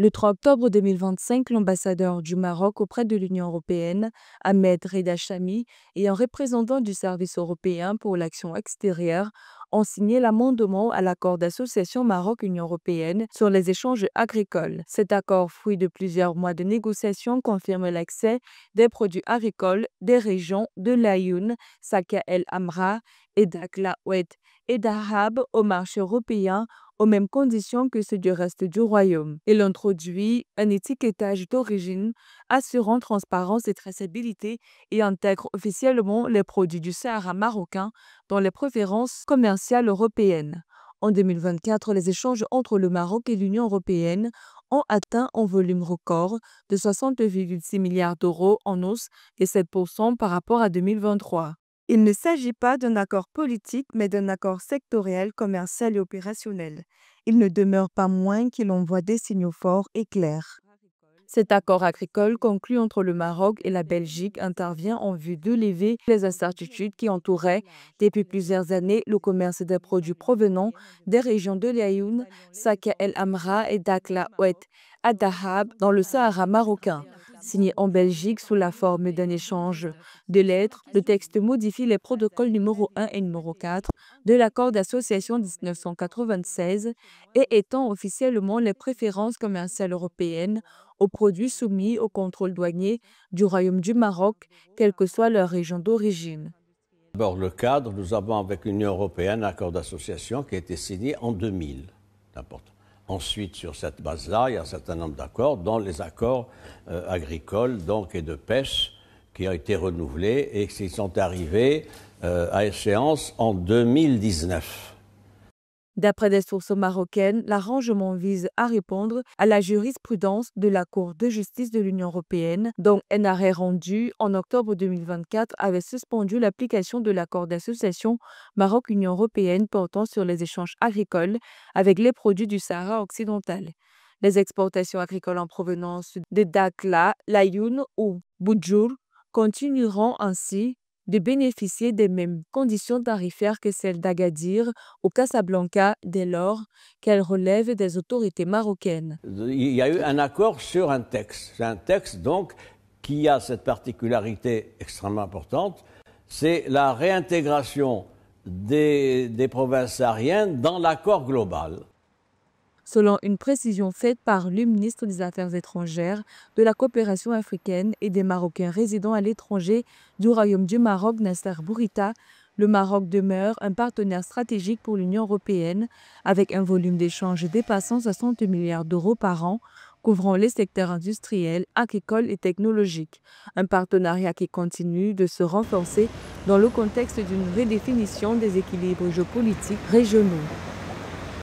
Le 3 octobre 2025, l'ambassadeur du Maroc auprès de l'Union européenne, Ahmed Reda Chami, et un représentant du Service européen pour l'action extérieure ont signé l'amendement à l'accord d'association Maroc-Union européenne sur les échanges agricoles. Cet accord, fruit de plusieurs mois de négociations, confirme l'accès des produits agricoles des régions de l'Ayoun, Sakia El Amra et Dakhla Oued et d'Ahab au marché européen aux mêmes conditions que ceux du reste du royaume. Il introduit un étiquetage d'origine assurant transparence et traçabilité et intègre officiellement les produits du Sahara marocain dans les préférences commerciales européennes. En 2024, les échanges entre le Maroc et l'Union européenne ont atteint un volume record de 60,6 milliards d'euros en hausse de 7% par rapport à 2023. Il ne s'agit pas d'un accord politique, mais d'un accord sectoriel, commercial et opérationnel. Il ne demeure pas moins qu'il envoie des signaux forts et clairs. Cet accord agricole conclu entre le Maroc et la Belgique intervient en vue de lever les incertitudes qui entouraient depuis plusieurs années le commerce des produits provenant des régions de l'Ayoun, Sakia El Amra et Dakhla Oued à Dahab dans le Sahara marocain. Signé en Belgique sous la forme d'un échange de lettres, le texte modifie les protocoles numéro 1 et numéro 4 de l'accord d'association 1996 et étend officiellement les préférences commerciales européennes aux produits soumis au contrôle douanier du Royaume du Maroc, quelle que soit leur région d'origine. D'abord, le cadre, nous avons avec l'Union européenne un accord d'association qui a été signé en 2000. Ensuite, sur cette base-là, il y a un certain nombre d'accords, dont les accords agricoles et de pêche qui ont été renouvelés et qui sont arrivés à échéance en 2019. D'après des sources marocaines, l'arrangement vise à répondre à la jurisprudence de la Cour de justice de l'Union européenne, dont un arrêt rendu en octobre 2024 avait suspendu l'application de l'accord d'association Maroc-Union européenne portant sur les échanges agricoles avec les produits du Sahara occidental. Les exportations agricoles en provenance de Dakhla, l'Ayoun ou Boudjour continueront ainsi de bénéficier des mêmes conditions tarifaires que celles d'Agadir ou Casablanca dès lors qu'elles relèvent des autorités marocaines. Il y a eu un accord sur un texte. C'est un texte donc qui a cette particularité extrêmement importante, c'est la réintégration des provinces sahariennes dans l'accord global. Selon une précision faite par le ministre des Affaires étrangères, de la coopération africaine et des Marocains résidant à l'étranger du Royaume du Maroc, Nasser Bourita, le Maroc demeure un partenaire stratégique pour l'Union européenne, avec un volume d'échanges dépassant 60 milliards d'euros par an, couvrant les secteurs industriels, agricoles et technologiques. Un partenariat qui continue de se renforcer dans le contexte d'une redéfinition des équilibres géopolitiques régionaux.